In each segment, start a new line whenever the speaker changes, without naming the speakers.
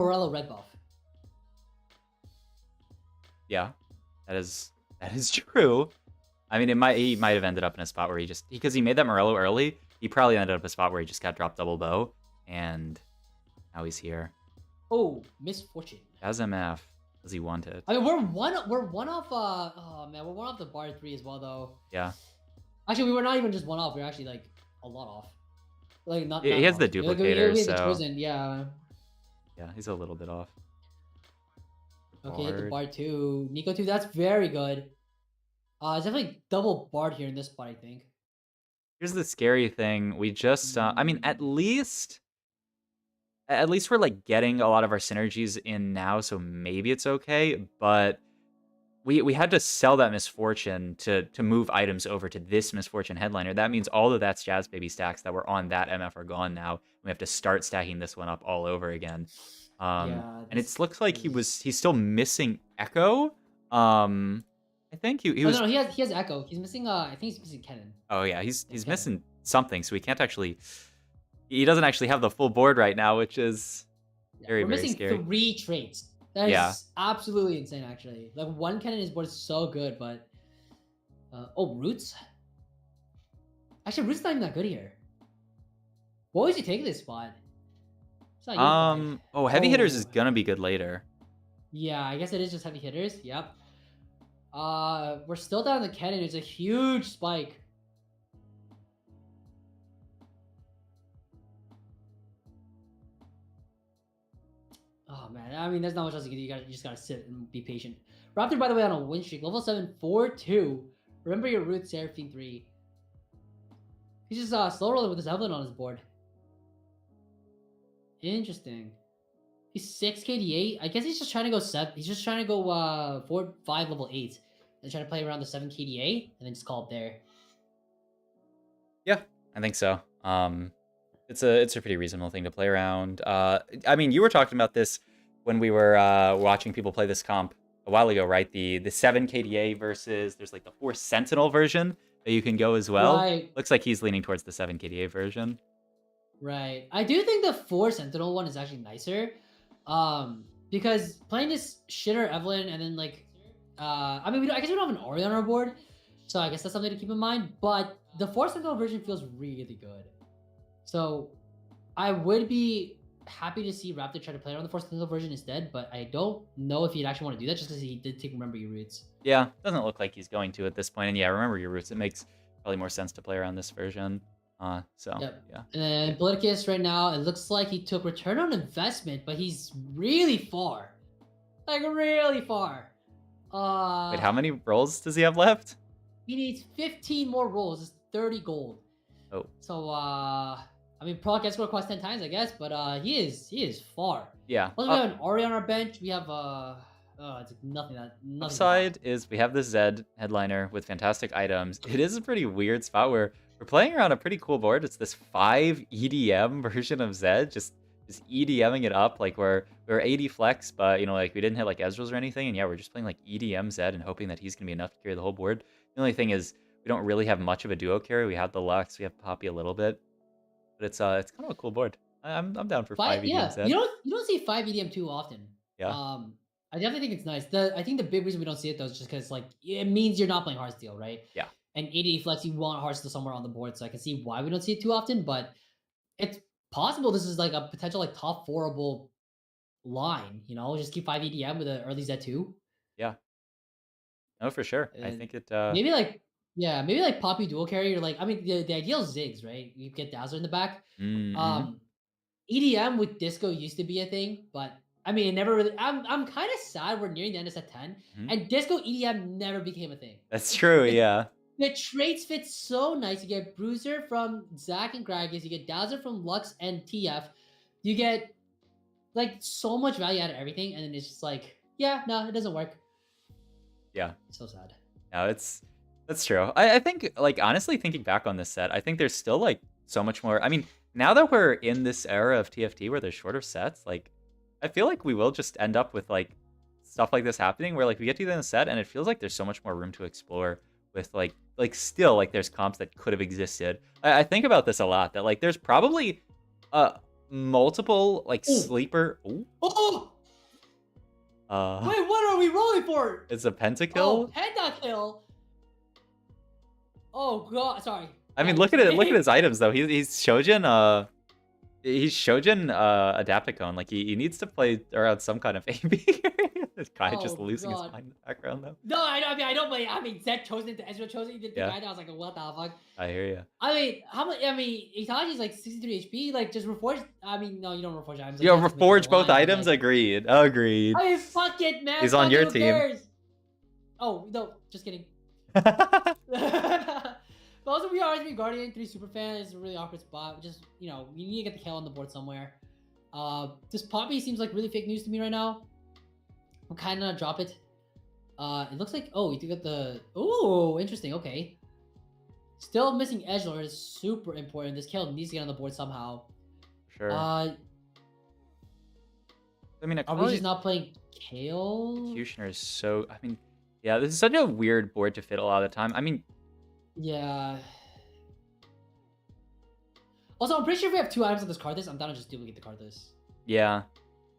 Morello red buff.
Yeah, that is true. I mean, he might have ended up in a spot where because he made that Morello early, he probably ended up in a spot where he just got dropped double bow, and now he's here.
Oh, misfortune.
As MF, as he wanted.
I mean, we're one off. Oh man, we're one off the bar 3 as well, though.
Yeah.
Actually, we were not even just one off. We are actually like a lot off. Like not.
He has
off.
the duplicator,
we
so
chosen. Yeah.
Yeah, he's a little bit off.
Okay, hit the bar 2. Nico 2. That's very good. It's definitely double barred here in this spot, I think.
Here's the scary thing. We just, I mean, at least we're like getting a lot of our synergies in now, so maybe it's okay. But we had to sell that misfortune to move items over to this misfortune headliner. That means all of that's Jazz Baby stacks that were on that MF are gone now. We have to start stacking this one up all over again.
Yeah,
and it looks like he's still missing Echo. I think he was.
No, he has Echo. He's missing. I think he's missing Kennen.
Oh yeah, he's missing something, so he can't actually. He doesn't actually have the full board right now, which is very, very scary.
We're missing 3 traits. That is absolutely insane, actually. Like, one Kennen is board is so good, but oh, Roots. Actually, Roots not even that good here. What was he taking this spot?
Oh, heavy hitters is gonna be good later.
Yeah, I guess it is just heavy hitters. Yep. We're still down the Kennen. It's a huge spike. Oh man, I mean, there's not much else you can do. You just gotta sit and be patient. Raptor, by the way, on a win streak, level 7, 4-2. Remember your roots, Seraphine 3. He's just slow rolling with his Evelyn on his board. Interesting. He's 6 KD8. I guess he's just trying to go 7. He's just trying to go 4, 5, level 8, and try to play around the 7 KD8, and then just call it there.
Yeah, I think so. It's a pretty reasonable thing to play around. I mean, you were talking about this when we were watching people play this comp a while ago, right? The 7 KDA versus there's like the 4 Sentinel version that you can go as well.
Right.
Looks like he's leaning towards the 7 KDA version.
Right. I do think the 4 Sentinel one is actually nicer. Because playing this shitter Evelyn and then like I mean, I guess we don't have an Ori on our board, so I guess that's something to keep in mind. But the 4 Sentinel version feels really good. So I would be happy to see Raptor try to play on the 4 Sentinel version instead, but I don't know if he'd actually want to do that just because he did take Remember Your Roots.
Yeah, doesn't look like he's going to at this point. And yeah, Remember Your Roots. It makes probably more sense to play around this version. So
yep.
Yeah.
And then Politicus right now, it looks like he took return on investment, but he's really far. Like really far.
Wait, how many rolls does he have left?
He needs 15 more rolls. It's 30 gold.
Oh.
So I mean, Proc can score across 10 times, I guess, but he is far.
Yeah.
Plus, we have an Ori on our bench. We have it's nothing.
Upside is we have this Zed headliner with fantastic items. It is a pretty weird spot where we're playing around a pretty cool board. It's this 5 EDM version of Zed, just EDMing it up. Like we're 80 flex, but you know, like we didn't hit like Ezreal's or anything, and yeah, we're just playing like EDM Zed and hoping that he's gonna be enough to carry the whole board. The only thing is we don't really have much of a duo carry. We have the Lux, we have Poppy a little bit, but it's kind of a cool board. I'm down for 5 EDM Zed.
You don't see 5 EDM too often.
Yeah.
I definitely think it's nice. I think the big reason we don't see it though is just because like it means you're not playing Hearthstone, right?
Yeah.
And 80 flex, you want Hearthstone somewhere on the board, so I can see why we don't see it too often. But it's possible this is like a potential like top 4-able line. You know, just keep 5 EDM with an early Z2.
Yeah. No, for sure. I think it.
Maybe like Poppy dual carry. Or like, I mean, the ideal is Ziggs, right? You get Dazzler in the back.
Mm-hmm.
EDM with Disco used to be a thing, but I mean, it never really. I'm kind of sad we're nearing the end of set 10, and Disco EDM never became a thing.
That's true. Yeah.
The traits fit so nice. You get Bruiser from Zac and Gragas. You get Dazzler from Lux and TF. You get like so much value out of everything, and then it's just like, yeah, no, it doesn't work.
Yeah.
So sad.
No, that's true. I think like honestly thinking back on this set, I think there's still like so much more. I mean, now that we're in this era of TFT where there's shorter sets, like I feel like we will just end up with like stuff like this happening where like we get to the end of the set and it feels like there's so much more room to explore with like still like there's comps that could have existed. I think about this a lot, that like there's probably multiple like
Oh,
sleeper. Ooh,
oh!
uh,
Wait, what are we rolling for?
it's a
Oh,
pentakill.
pentakill. Oh god, sorry.
I
Yeah,
mean,
you're
look at it. Look at
saying.
his items though. He's Shojin. He's Shojin Adapticone. Like he needs to play around some kind of AB. This guy just
Oh
losing his
god.
mind in the background though.
No, I mean I don't blame. I mean Zed chosen into Ezra chosen. You did pick
Yeah,
either. I was like, what the fuck?
I hear you.
I mean, how much? I mean, Itachi's like 63 HP. Like, just reforge. I mean, no, you don't reforge items. Like,
Yo,
you have to make
reforge
the
both
line, but,
items.
like,
Agreed. Agreed.
I mean, fuck it, man.
He's on
Fuck
your
it, who
team.
cares? Oh no, just kidding. But also, we are RSB Guardian 3 super fan. It's a really awkward spot. Just, you know, you need to get the kill on the board somewhere. This Poppy seems like really fake news to me right now. I'm kind of gonna drop it. It looks like, oh, you do get the, oh, interesting, okay. Still missing Edgelord is super important. This kill needs to get on the board somehow.
Sure.
I
mean,
are we just not playing Kale?
Executioner is so. I mean, yeah, this is such a weird board to fit a lot of the time. I mean,
Yeah. Also, I'm pretty sure if we have 2 items on this card list, I'm down to just duplicate the card list.
yeah,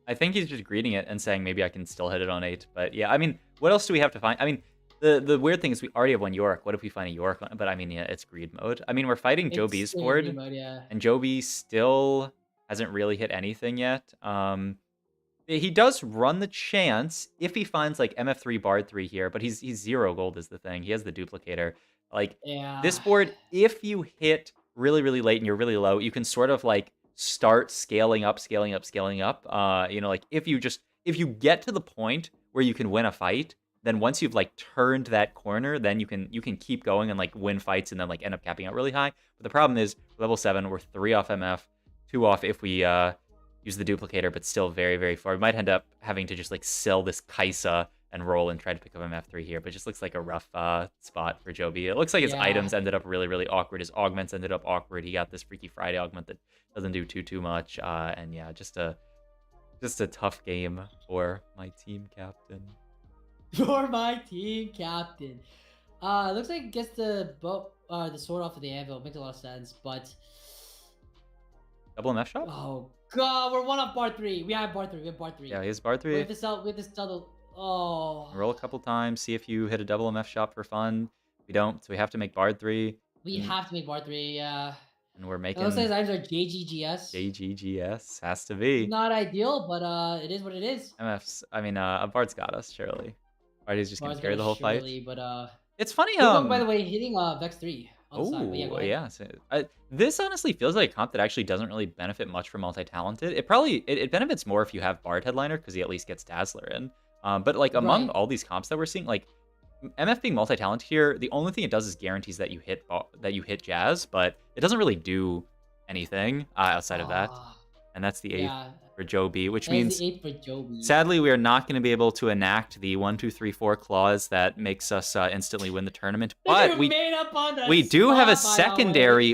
I think he's just greeting it and saying maybe I can still hit it on 8. But yeah, I mean, what else do we have to find? I mean, the weird thing is we already have one York. What if we find a York? But I mean, yeah, it's greed mode. I mean, we're fighting Joe
It's
B's
still
board,
green mode, yeah.
and Joe B still hasn't really hit anything yet. He does run the chance if he finds like MF3 Bard 3 here, but he's 0 gold is the thing. He has the duplicator. Like
Yeah.
this board, if you hit really, really late and you're really low, you can sort of like start scaling up, scaling up, scaling up. You know, like if you get to the point where you can win a fight, then once you've like turned that corner, then you can keep going and like win fights and then like end up capping out really high. But the problem is level 7, we're 3 off MF, 2 off if we use the duplicator, but still very, very far. We might end up having to just like sell this Kaisa and roll and try to pick up MF3 here, but it just looks like a rough spot for Joby. It looks like his items ended up really, really awkward. His augments ended up awkward. He got this Freaky Friday augment that doesn't do too much. And yeah, just a tough game for my team captain.
For my team captain. Looks like it gets the sword off of the anvil. Makes a lot of sense, but
Double MF shop?
oh god, we're 1 off bar 3. We have bar 3. We have bar 3.
Yeah, he has bar 3.
We have to sell the oh.
Roll a couple times, see if you hit a double MF shop for fun. We don't, so we have to make Bard 3.
We have to make bar 3, yeah.
And we're making...
It looks like his items are JGGS.
JGGS, has to be.
Not ideal, but it is what it is.
MF's, I mean, Bard's got us, surely. Bard's just gonna
Bar's
carry the whole fight.
But
it's funny,
by the way, hitting Vex 3 on the side.
Oh,
Yeah,
yeah. So, this honestly feels like a comp that actually doesn't really benefit much from multi-talented. It probably it benefits more if you have Bard headliner because he at least gets Dazzler in. But like among all these comps that we're seeing, like MF being multi-talented here, the only thing it does is guarantees that you hit Jazz, but it doesn't really do anything outside of that. And that's the 8th for Joe B, which means sadly we are not going to be able to enact the 1, 2, 3, 4 clause that makes us instantly win the tournament. But we do have a secondary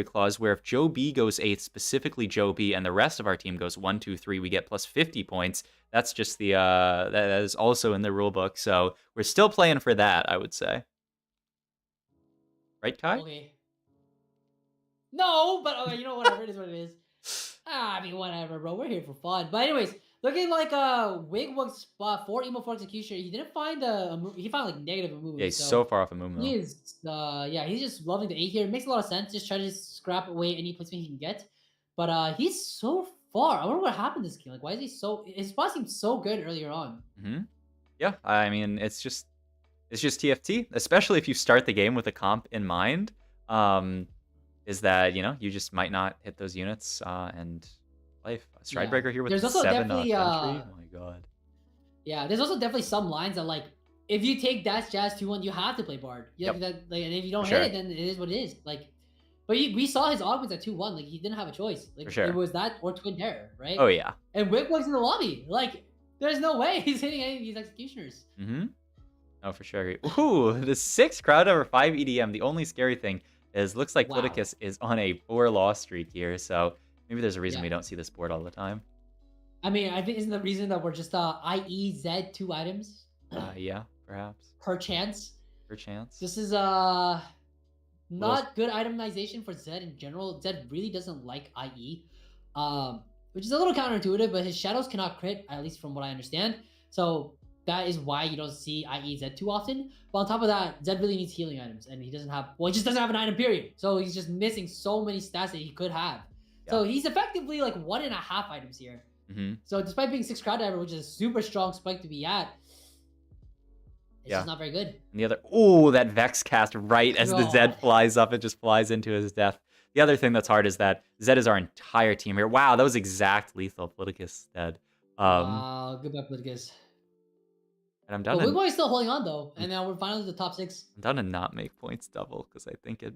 clause where if Joe B goes 8th, specifically Joe B, and the rest of our team goes 1, 2, 3, we get plus 50 points. That's just the that is also in the rule book. So we're still playing for that, I would say. Right, Kai?
Okay. No, but okay, you know, whatever, it is what it is. I mean, whatever, bro. We're here for fun. But anyways, looking like Wigwug's spot for Emo for Executioner. He didn't find he found like negative moves.
Yeah, he's so far off a move though.
He is he's just loving the 8 here. It makes a lot of sense. Just try to scrap away any placement he can get. But he's so far. I wonder what happened to this game. Like, why is he so? His spot seemed so good earlier on.
Yeah, I mean, it's just TFT, especially if you start the game with a comp in mind. Is that, you know, you just might not hit those units and life. Stridebreaker here with
there's also
7
definitely,
country. Oh my god.
Yeah, there's also definitely some lines that, like, if you take Dash Jazz 2-1, you have to play Bard. And if you don't hit it, then it is what it is. Like, but we saw his augments at 2-1. Like, he didn't have a choice. Like, it was that or Twin Terror, right?
Oh yeah.
And Wigwug's in the lobby. Like, there's no way he's hitting any of these executioners.
Oh, for sure. Ooh, the 6 crowd over 5 EDM. The only scary thing is looks like Politicus is on a 4-loss streak here, so maybe there's a reason we don't see this board all the time. I
mean, I think isn't the reason that we're just IEZ 2 items?
Yeah, perhaps.
Perchance. This is not good itemization for Zed in general. Zed really doesn't like IE. which is a little counterintuitive, but his shadows cannot crit, at least from what I understand. So that is why you don't see IE Zed too often. But on top of that, Zed really needs healing items, and he doesn't have, well, he just doesn't have an item, period. So he's just missing so many stats that he could have. Yeah. So he's effectively like 1.5 items here. So despite being 6 crowd diver, which is a super strong spike to be at, it's just not very good.
And the other, oh, that Vex cast right as the Zed flies up, it just flies into his death. The other thing that's hard is that Zed is our entire team here. Wow, that was exact lethal. Politicus dead.
Wow, goodbye Politicus.
And I'm done.
But Weeboy is still holding on though, and now we're finally the top 6.
I'm done to not make points double because I think it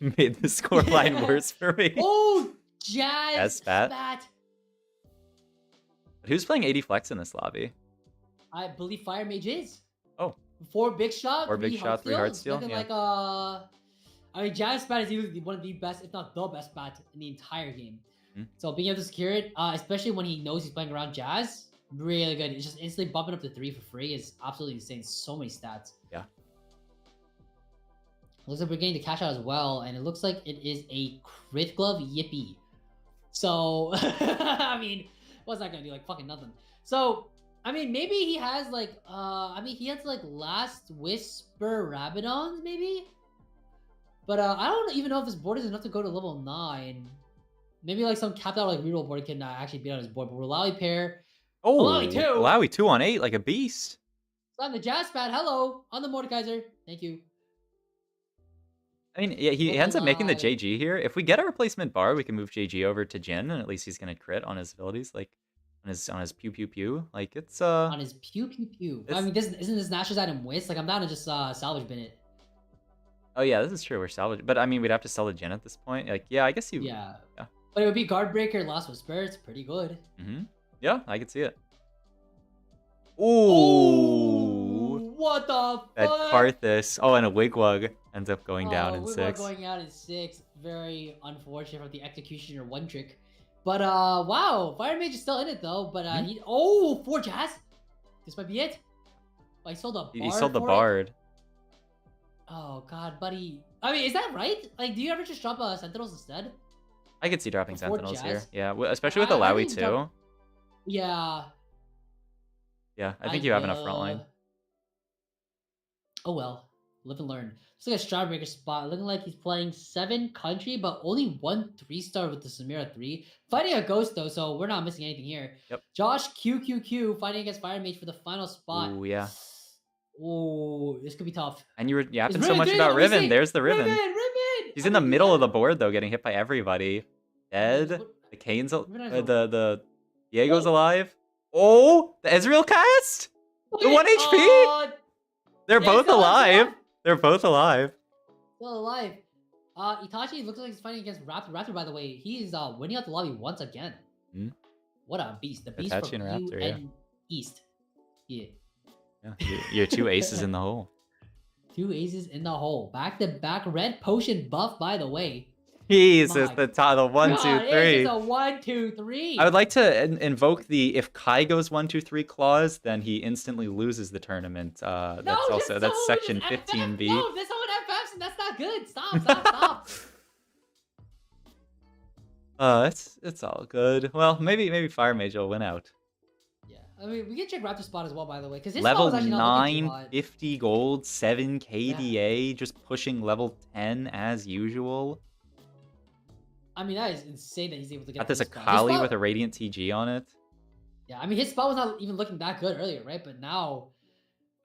made the scoreline worse for me.
Oh, Jazz Spat.
But who's playing 80 flex in this lobby?
I believe Fire Mage is.
Oh.
4 big shot,
4 big shot, 3 heart steal.
Looking like I mean, Jazz Spat is either one of the best, if not the best spat in the entire game. So being able to secure it, especially when he knows he's playing around Jazz, really good. It's just instantly bumping up to 3 for free is absolutely insane. So many stats. Yeah. Looks like we're getting the cash out as well, and it looks like it is a crit glove yippee. So I mean, what's that gonna do? Like fucking nothing. So I mean, maybe he has like he has like Last Whisper Rabadons maybe, but I don't even know if this board is enough to go to level 9. Maybe like some capped out like reroll board can actually beat on his board. But Malawi pair.
Oh, Malawi 2 on 8 like a beast.
On the Jazz Spat, hello on the Mordekaiser. Thank you.
I mean, yeah, he ends up making the JG here. If we get a replacement bar, we can move JG over to Jin, and at least he's gonna crit on his abilities, like on his pew pew pew. Like it's
on his pew pew pew. I mean, isn't this Nash's item waste? Like I'm down to just salvage bin it.
Oh yeah, this is true. We're salvage, but I mean, we'd have to sell the Jin at this point. Like yeah, I guess you.
Yeah. But it would be Guard Breaker, Last Whisper. It's pretty good.
Yeah, I could see it. Ooh.
What the fuck?
That Karthus. Oh, and a Wigwug ends up going down in 6.
Going out in 6. Very unfortunate from the Executioner 1 trick. But wow, Fire Mage is still in it though. But he 4 Jazz. This might be it. Oh, he sold a Bard.
He sold the Bard.
Oh god, buddy. I mean, is that right? Like, do you ever just drop Sentinels instead?
I could see dropping Sentinels here. Yeah, especially with the Lowy too.
Yeah.
Yeah, I think you have enough front line.
Oh well, live and learn. It's like a Strawbreaker spot. Looking like he's playing 7 country, but only 1 3-star with the Samira 3. Fighting a Ghost though, so we're not missing anything here.
Yep.
Josh QQQ fighting against Fire Mage for the final spot.
Oh yeah.
Oh, this could be tough.
And you were yapping so much about Riven. There's the Riven.
Riven!
He's in the middle of the board though, getting hit by everybody. Dead. The Kane's the Diego's alive. Oh, the Ezreal cast? The 1 HP? They're both alive. They're both alive.
Still alive. Itachi looks like he's fighting against Raptor. Raptor, by the way, he's winning out the lobby once again. What a beast. The beast
Itachi
from
and Raptor,
and East. Yeah.
You're 2 aces in the hole.
2 aces in the hole. Back-to-back red potion buff, by the way.
Jesus, the 1, 2, 3.
It's a 1, 2, 3.
I would like to invoke the if Kai goes 1, 2, 3 clause, then he instantly loses the tournament. That's section 15B.
No, this whole FFs, and that's not good. Stop.
It's all good. Well, maybe Fire Mage will win out.
Yeah, I mean we can check Raptor spot as well, by the way, because his
level
spot was actually
9, 50 gold, 7 KDA, just pushing level 10 as usual.
I mean, that is insane that he's able to get.
Got this Akali with a Radiant TG on it.
Yeah, I mean, his spot was not even looking that good earlier, right? But now,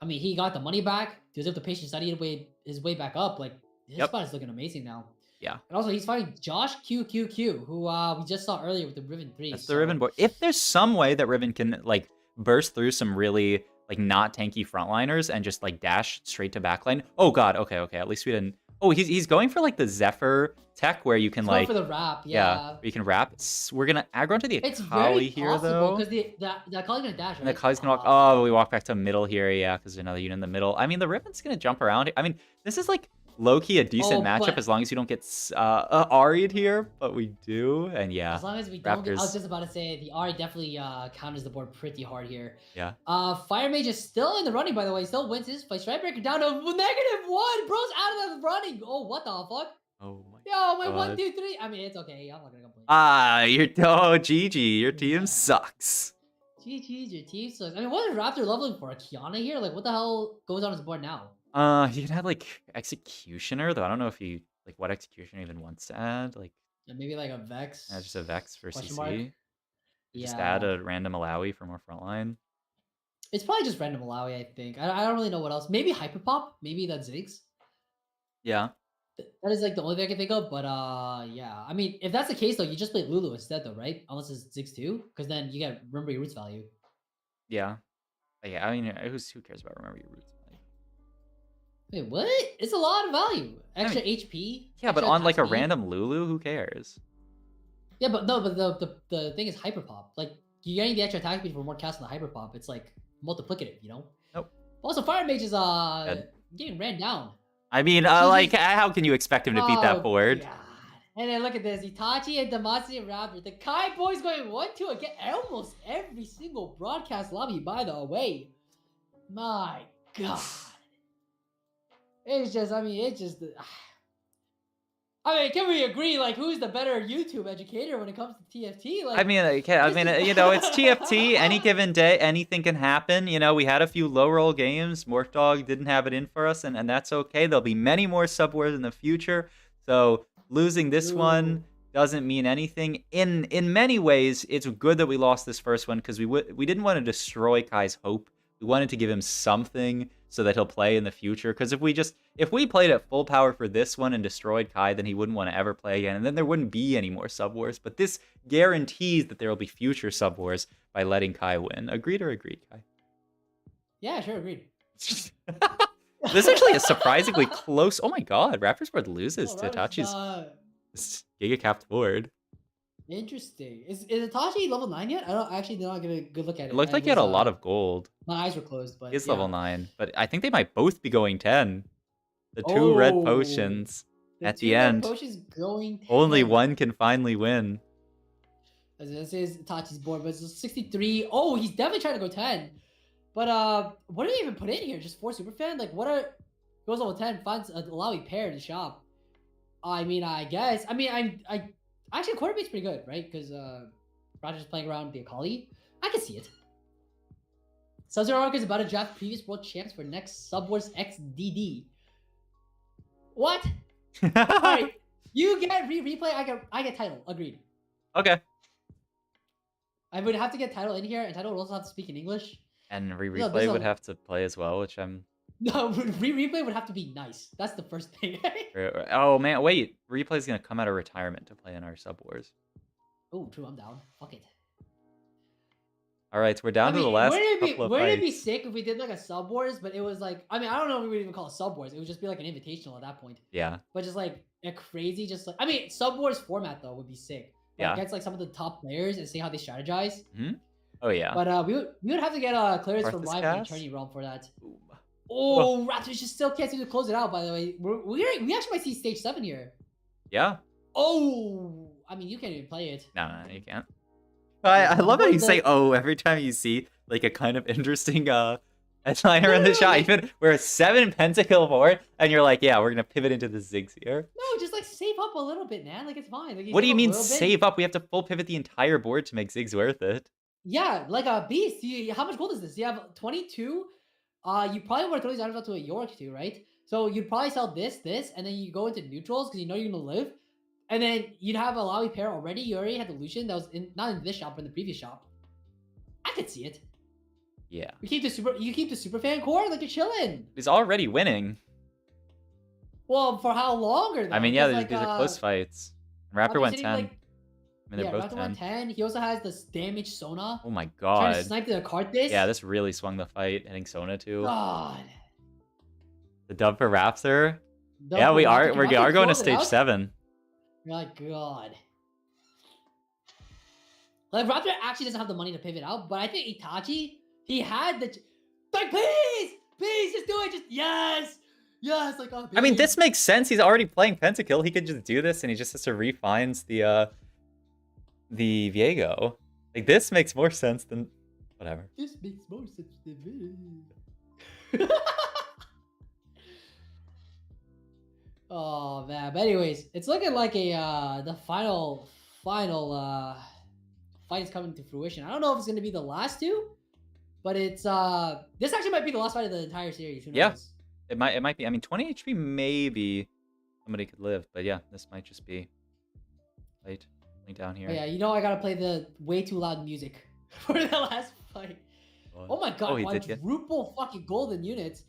I mean, he got the money back. He was able to patient study his way back up. Like, his spot is looking amazing now.
Yeah.
And also, he's fighting Josh QQQ, who we just saw earlier with the Riven 3.
That's the Riven board. If there's some way that Riven can, like, burst through some really, like, not tanky frontliners and just, like, dash straight to backline. Oh, God. Okay. At least we didn't. Oh, he's going for, like, the Zephyr tech where you can,
he's
like...
going for the wrap, yeah.
You can wrap. We're going to aggro onto the Akali here, though.
Because the Akali's going to dash, right?
And the Akali's going to walk... Oh, we walk back to middle here, yeah, because there's another unit in the middle. I mean, the Riven's going to jump around. I mean, this is, like, low-key a decent matchup as long as you don't get Ari'd here, but we do, and yeah.
As long as we don't get... I was just about to say, the Ari definitely counters the board pretty hard here.
Yeah.
Fire Mage is still in the running, by the way. Still wins his fight. Strikebreaker down to -1. Bro's out of the running. Oh, what the fuck?
Oh my
Yo, my
God.
1, 2, 3. I mean, it's okay. I'm not gonna complain.
GG. Your team
Yeah.
sucks.
GG's, your team sucks. I mean, what is Raptor leveling for? A Kiana here? Like, what the hell goes on his board now?
He can have like Executioner, though I don't know if he like what Executioner even wants to add. Like,
Maybe like a Vex.
just a Vex for
Question
CC.
mark?
Just
Yeah.
add a random Malawi for more frontline.
It's probably just random Malawi, I think. I don't really know what else. Maybe Hyperpop. Maybe that's Ziggs.
Yeah.
That is like the only thing I can think of. But yeah. I mean, if that's the case though, you just play Lulu instead though, right? Unless it's Ziggs too, because then you get remember your roots value.
Yeah. Yeah. I mean, who cares about remember your roots?
Wait, what? It's a lot of value. Extra HP.
Yeah, but
extra
on like a
attack speed.
random Lulu, who cares?
Yeah, but no, but the thing is Hyperpop. Like you're getting the extra attack speed for more cast on the Hyperpop. It's like multiplicative, you know.
Nope.
Also, Fire Mage is getting ran down.
I mean, like, how can you expect him to beat that board?
God. And then look at this, Itachi and Damacy and Raptor. The Kai boys going 1-2 again. Almost every single broadcast lobby, by the way. My God. It's just, I mean, can we agree, like, who's the better YouTube educator when it comes to TFT? Like,
I mean, you know, it's TFT. Any given day, anything can happen. You know, we had a few low roll games. Morph Dog didn't have it in for us, and that's okay. There'll be many more Subwars in the future. So losing this one doesn't mean anything. In many ways, it's good that we lost this first one because we didn't want to destroy Kai's hope. We wanted to give him something so that he'll play in the future. Because if we played at full power for this one and destroyed Kai, then he wouldn't want to ever play again, and then there wouldn't be any more Subwars. But this guarantees that there will be future Subwars by letting Kai win. Agreed or agreed, Kai?
Yeah, sure, agreed.
This is actually a surprisingly close. Oh my God, Raptors board loses to Itachi's Giga Capped board.
Interesting. Is Itachi level 9 yet? I actually did not get a good look at it.
It looked like he had a lot of gold.
My eyes were closed, but
He's level 9, but I think they might both be going 10. The two red potions at the end.
Potions going 10.
Only one can finally win.
This is Itachi's board, but it's 63. Oh, he's definitely trying to go 10. But what did he even put in here? Just 4 superfan? Like, what are goes level 10? Finds a Malawi pair in the shop. I mean, I guess. I mean, I actually quarterback's pretty good, right? Because Roger's playing around the Akali. I can see it. Sub-Zero is about to draft previous world champs for next Subwars XDD. What? Alright. You get replay, I get title. Agreed.
Okay.
I would have to get title in here, and title would also have to speak in English.
And replay would have to play as well, which I'm...
No, replay would have to be nice. That's the first thing.
Oh man, wait. Replay's gonna come out of retirement to play in our Subwars.
Oh, true, I'm down. Fuck it.
Alright, so we're down to the last couple of
Wouldn't it be sick if we did like a Subwars, but it was like, I mean, I don't know if we would even call it Subwars. It would just be like an invitational at that point.
Yeah.
But just like a crazy, just like, I mean, Subwars format though would be sick. Like,
yeah.
Gets like some of the top players and see how they strategize.
Mm-hmm. Oh yeah.
But we would have to get clearance from Rival and Eternity Realm for that.
Ooh.
Oh, Raptors just still can't seem to close it out, by the way. We actually might see stage 7 here.
Yeah.
Oh, I mean, you can't even play it.
No, you can't. I love how you say "oh" every time you see like a kind of interesting headliner in the shot. Even we're a 7 pentakill board, and you're like, yeah, we're gonna pivot into the Ziggs here.
No, just like save up a little bit, man. Like it's fine. Like,
what do you mean save up? We have to full pivot the entire board to make Ziggs worth it.
Yeah, like a beast. How much gold is this? You have 22. You probably want to throw these items out to a York too, right? So you'd probably sell this, and then you go into neutrals because you know you're gonna live. And then you'd have a Malawi pair already. You already had the Lucian that was not in this shop, but in the previous shop. I could see it.
Yeah.
You keep the super fan core, like you're chilling.
He's already winning.
Well, for how long?
I mean, yeah, these are close fights. Raptor went 10. I mean, they're both
Raptor
10.
went 10. He also has this damage Sona.
Oh my God.
Trying to snipe the card this.
Yeah, this really swung the fight, hitting Sona too.
God.
The dub for Raptor. Yeah, we are going to stage 7.
My God. Like, Raptor actually doesn't have the money to pivot out, but I think Itachi, he had the... Like, please, just do it. Just, yes. Like, oh,
I mean, this makes sense. He's already playing Pentakill. He could just do this, and he just has to refines the Viego. Like, this makes more sense than... Whatever.
This makes more sense than me. Oh man. But anyways, it's looking like a the final fight is coming to fruition. I don't know if it's gonna be the last two, but it's this actually might be the last fight of the entire series. Who
Yeah,
knows?
it might be. I mean, 20 HP maybe somebody could live, but yeah, this might just be light down
Oh
here.
yeah, you know I gotta play the way too loud music for the last fight. Oh my god,
he did get.
quadruple fucking golden units.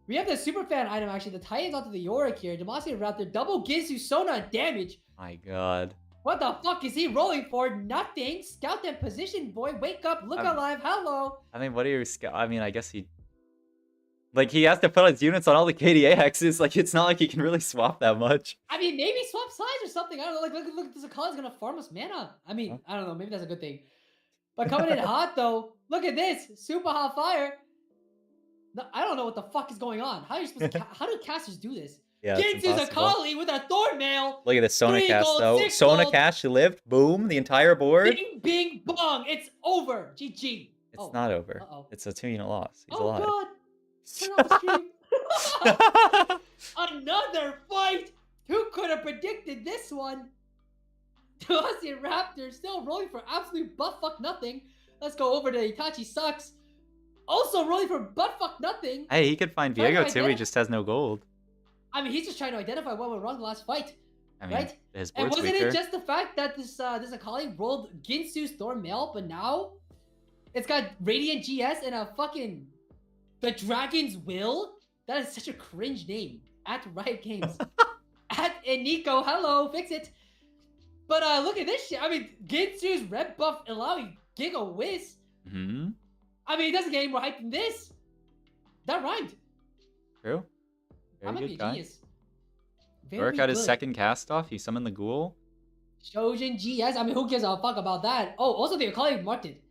We have the super fan item actually. The Titans onto the Yorick here. Demacia Raptor double Ginsu Sona damage.
My god.
What the fuck is he rolling for? Nothing. Scout that position, boy. Wake up. Look alive. Hello.
I mean, what are your scout? I mean, I guess he. Like, he has to put his units on all the KDA hexes. Like, it's not like he can really swap that much.
I mean, maybe swap sides or something. I don't know. Like, look, this Akali's gonna farm us mana. I mean, I don't know. Maybe that's a good thing. But coming in hot though. Look at this. Super hot fire. No, I don't know what the fuck is going on. How are you supposed to? How do casters do this?
Yeah,
Ginsu's Akali with a Thorn Mail.
Look at this Sona
3
cast
gold,
though.
6
Sona
gold.
cast, she lived. Boom, the entire board.
Bing, bing, bong. It's over. GG.
It's not over.
Uh-oh.
It's a 2-unit loss. He's
Oh
alive.
god. Turn off the stream. Another fight. Who could have predicted this one? Demacia Raptor still rolling for absolute butt fuck nothing. Let's go over to Itachi Sucks. Also rolling for butt fuck nothing.
Hey, he could find Viego too. He just has no gold.
I mean, he's just trying to identify what went wrong the last fight.
I mean,
right?
his
And
board's
wasn't
weaker.
it just the fact that this Akali rolled Ginsu's Thorn Mail, but now it's got Radiant GS and a fucking the Dragon's Will? That is such a cringe name. At Riot Games. At Eniko, hello, fix it. But look at this shit. I mean, Ginsu's red buff allowing Giga Whiz.
Mm-hmm.
I mean, it doesn't get any more hype than this. That rhymed.
True.
I might
Very
be a
good guy.
genius.
Yorick got his second cast off. He summoned the ghoul.
Shojin GS. I mean, who gives a fuck about that? Oh, also the Akali marked it.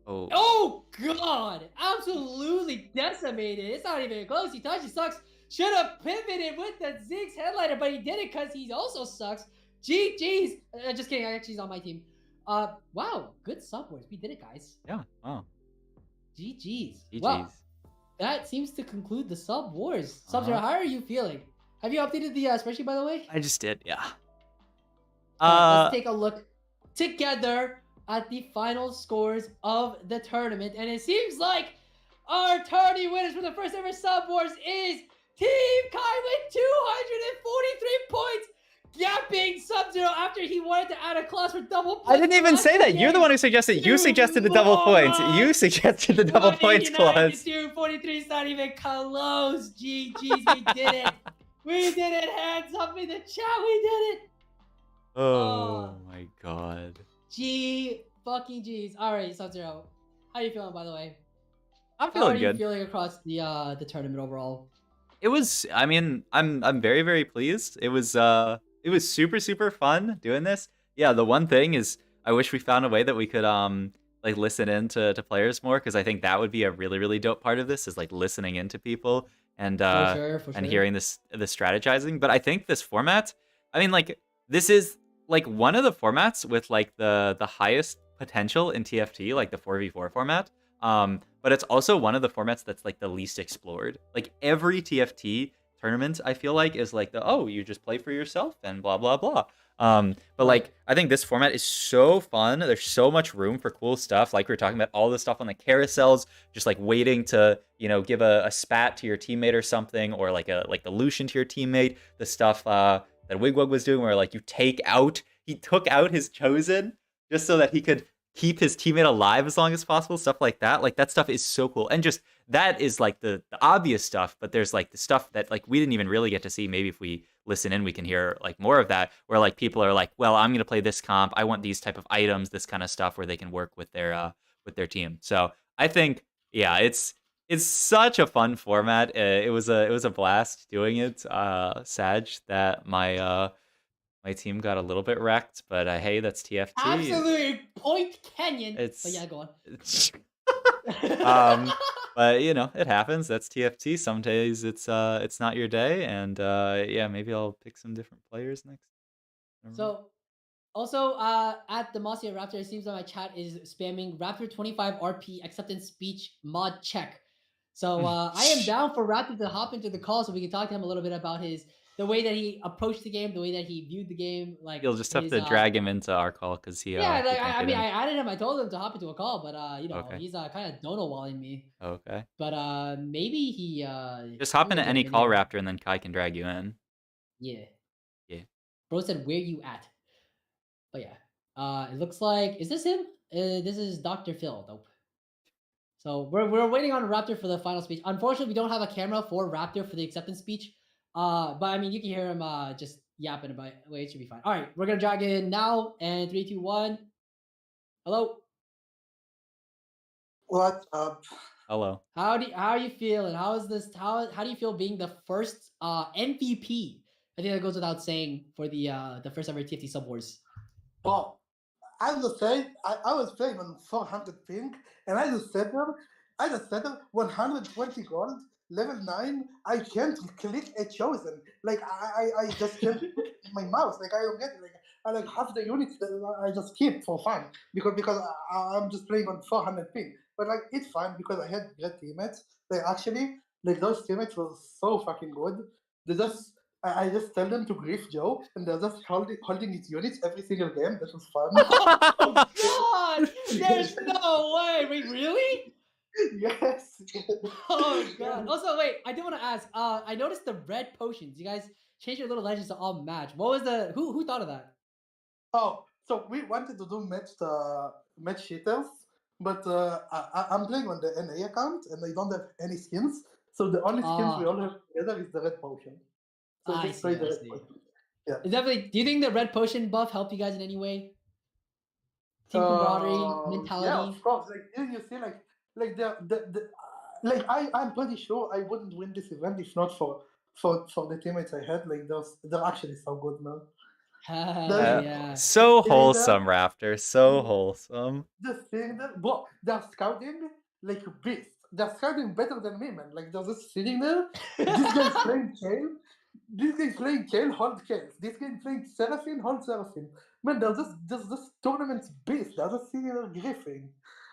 Oh.
Oh god! Absolutely decimated. It's not even close. Itachi Sucks should have pivoted with the Ziggs headliner, but he didn't because he also sucks. GG's. Just kidding. Actually, he's on my team. Wow. Good Subwars. We did it, guys.
Yeah. Wow.
GG's.
GG's.
Well, that seems to conclude the Sub Wars. Sub-Zero, how are you feeling? Have you updated the spreadsheet, by the way?
I just did, yeah.
Let's take a look together at the final scores of the tournament. And it seems like our tourney winners for the first ever Sub Wars is Team Kai with 243 points. Gapping Sub-Zero after he wanted to add a clause for double points.
I didn't even say that. You're the one who suggested. You suggested the double points. You suggested the double points clause.
243 is not even close. GG's, we did it. We did it. Hands up in the chat. We did it.
Oh my god.
G fucking G's. All right, Sub-Zero. How you feeling, by the way?
I'm feeling
good. How are you
good.
feeling across the tournament overall?
It was. I mean, I'm very, very pleased. It was super fun doing this. Yeah, the one thing is I wish we found a way that we could like listen in to players more, because I think that would be a really dope part of this, is like listening into people and
For sure.
and hearing the strategizing. But I think this format, I mean, like, this is like one of the formats with like the highest potential in TFT, like the 4v4 format. But it's also one of the formats that's like the least explored. Like every TFT tournament, I feel like, is like you just play for yourself and blah blah blah. But like, I think this format is so fun. There's so much room for cool stuff. Like we were talking about, all the stuff on the carousels, just like waiting to, you know, give a spat to your teammate or something, or like the Lucian to your teammate. The stuff that Wigwag was doing, where like he took out his chosen just so that he could keep his teammate alive as long as possible, stuff like that. Like, that stuff is so cool. And just, that is like the obvious stuff, but there's like the stuff that like we didn't even really get to see. Maybe if we listen in, we can hear like more of that, where like people are like, well, I'm gonna play this comp, I want these type of items, this kind of stuff, where they can work with their team. So I think, yeah, it's such a fun format. It was a blast doing it. Sad that my team got a little bit wrecked, but hey, that's TFT.
Absolutely, point Kenyan.
It's,
but yeah, go
on. But you know, it happens. That's TFT. Some days it's not your day, and yeah, maybe I'll pick some different players next.
So, also at Demacia Raptor, it seems that my chat is spamming Raptor 25 RP acceptance speech mod check. So I am down for Raptor to hop into the call so we can talk to him a little bit about his the way that he approached the game, the way that he viewed the game, like
You'll just have
his
to drag him into our call because
yeah,
he
like
can't
I
get
mean,
in.
I added him. I told him to hop into a call, but
Okay.
he's kind of dono walling me.
Okay.
But maybe he
Just hop
maybe he'll
into
get a
any call
minion.
raptor and then Kai can drag you in.
Yeah,
Yeah.
bro said where you at? But yeah, it looks like is this him? This is Dr. Phil. Nope. So we're waiting on Raptor for the final speech. Unfortunately, we don't have a camera for Raptor for the acceptance speech. But I mean, you can hear him just yapping about it. Wait, it should be fine. All right, we're gonna drag in now, and 3, 2, 1. Hello.
What's up?
Hello.
How are you feeling? How is this? How do you feel being the first MVP? I think that goes without saying for the first ever TFT Subwars.
Well, I was saying I was playing on 400 ping, and I just settled 120 gold, level 9. I can't click a chosen. Like I just can't click my mouse. Like I don't get it. Like I like half the units that I just keep for fun because I'm just playing on 400 ping. But like it's fine because I had great teammates. Like actually, like those teammates were so fucking good. They just I just tell them to grief Joe, and they're just holding his units every single game. That was fun.
Oh God! There's no way. Wait, really?
Yes.
Oh God! Also, wait. I do want to ask. I noticed the red potions. You guys changed your little legends to all match. What was the who thought of that?
Oh, so we wanted to do match cheaters, but I'm playing on the NA account, and I don't have any skins. So the only skins we all have together is the red potion. So I
I
just play
see.
the
I
red
see.
potion. Yeah.
Definitely. Do you think the red potion buff helped you guys in any way? Team camaraderie,
Yeah, of
mentality.
course. Like you see, like like I'm pretty sure I wouldn't win this event if not for the teammates I had. Like they're actually so good now.
Hell
The
yeah.
So
thing that
wholesome, Raptor. So wholesome.
the thing that bro, they're scouting like beasts. They're scouting better than me, man. Like they're just sitting there. This guy's playing Kale. This guy's playing Kale, hold Kale. This guy's playing Seraphine, hold Seraphine. Man, they're just tournament beasts. They're just sitting there griefing.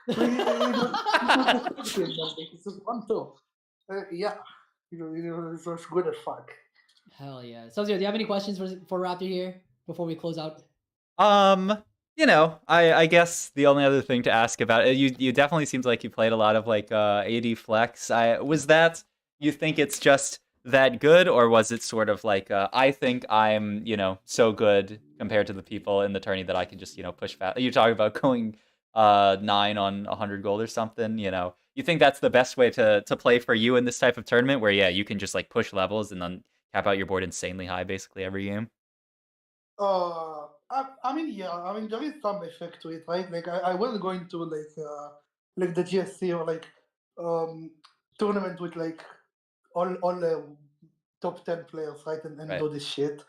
Like, it's just one tour. Yeah, it was good as fuck.
Hell yeah. So, do you have any questions for Raptor here before we close out?
You know, I guess the only other thing to ask about it, you definitely seems like you played a lot of like AD Flex. Was that you think it's just that good, or was it sort of like I think I'm so good compared to the people in the tourney that I can just push fast. You're talking about going 9 on 100 gold or something. You think that's the best way to play for you in this type of tournament, where you can just like push levels and then cap out your board insanely high basically every game.
I mean, yeah, I mean, there is some effect to it, right? Like, I was going to like the GSC or like tournament with like all the top 10 players, right, and
Right.
do this shit,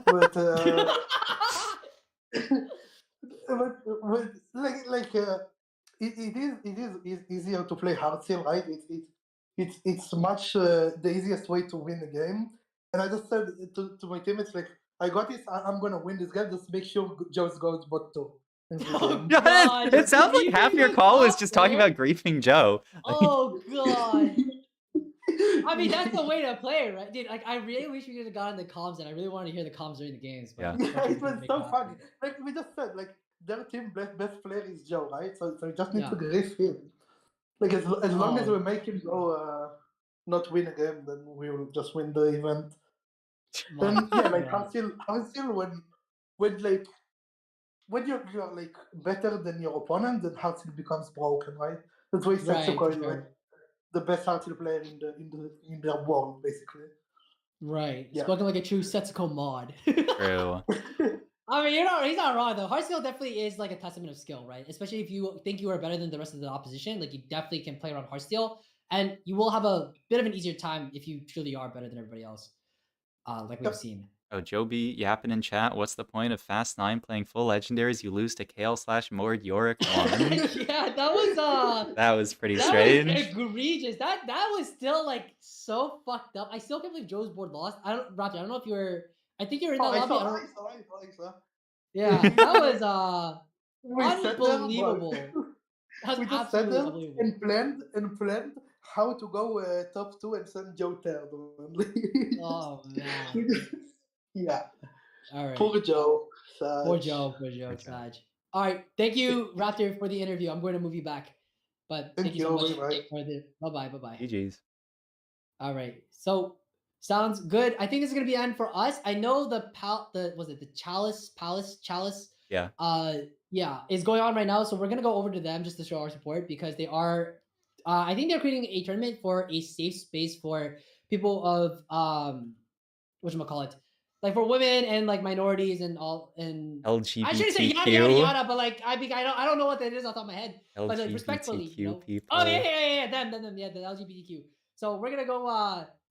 but but it is easier to play hard seal, right? It's much the easiest way to win a game. And I just said to my teammates, like, I got this. I'm gonna win this game. Just make sure Joe's goes bot 2.
Oh God!
It sounds like half
Griefing
your
the
call was
top
just talking
player?
about griefing Joe.
Oh God! I mean, that's the way to play, right, dude? Like, I really wish we could have gotten the comms, and I really wanted to hear the comms during the games. But
Yeah.
Yeah,
unfortunately,
it
we
was
couldn't make
so
it happen.
funny. Like we just said, like their team best player is Joe, right? So you just need
Yeah.
to grief him. Like as long as
Oh.
we make him go not win a game, then we will just win the event.
My
And yeah, like
God.
I'm still when like when you're like better than your opponent, then Heartsteel becomes broken, right? That's why
Right, for
Setsuko is
sure.
like the best Heartsteel player in their world, basically.
Right.
Yeah.
Spoken like a true Setsuko mod.
True.
I mean, he's not wrong though. Heartsteel definitely is like a testament of skill, right? Especially if you think you are better than the rest of the opposition, like you definitely can play around Heartsteel, and you will have a bit of an easier time if you truly are better than everybody else, like we've seen.
Oh, Joe B yapping in chat. What's the point of Fast 9 playing full legendaries? You lose to Kale/Mord Yorick 1.
Yeah, that was
That was pretty
that
strange.
was egregious. That was still like so fucked up. I still can't believe Joe's board lost. Raptor, I don't know if you were. I think you were in that
I
lobby.
saw.
Yeah, that was
We sat there,
unbelievable.
but
That was
we just sat
absolutely
there
unbelievable.
and planned, how to go top 2 and send Joe third only.
Oh man.
Yeah,
All right.
poor Joe.
Poor
Such.
Joe. Poor Joe.
Good job.
Saj. All right. Thank you, Raptor, for the interview. I'm going to move you back. But thank
Thank
you so
you.
much
Bye bye.
for the bye bye. Bye bye.
GG's.
All right. So sounds good. I think this is gonna be the end for us. I know the was it the Chalice
Yeah.
yeah is going on right now. So we're gonna go over to them just to show our support because they are I think they're creating a tournament for a safe space for people of whatchamacallit, like for women and like minorities and all and I shouldn't say yada yada
LGBTQ.
yada, but like I don't know what that is off the top of my head. But like respectfully,
LGBTQ
Oh yeah,
people.
them, yeah, the LGBTQ. So we're gonna go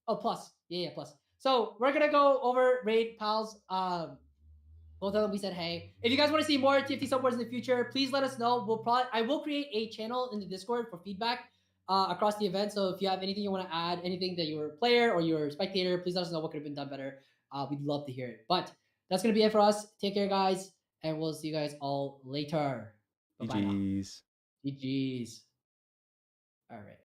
oh plus. Yeah, plus. So we're gonna go over raid pals. We'll tell them we said hey. If you guys want to see more TFT subboards in the future, please let us know. I will create a channel in the Discord for feedback across the event. So if you have anything you want to add, anything that you're a player or you're a spectator, please let us know what could have been done better. We'd love to hear it. But that's gonna be it for us. Take care, guys, and we'll see you guys all later. Bye bye now.
GG's.
GG's. All right.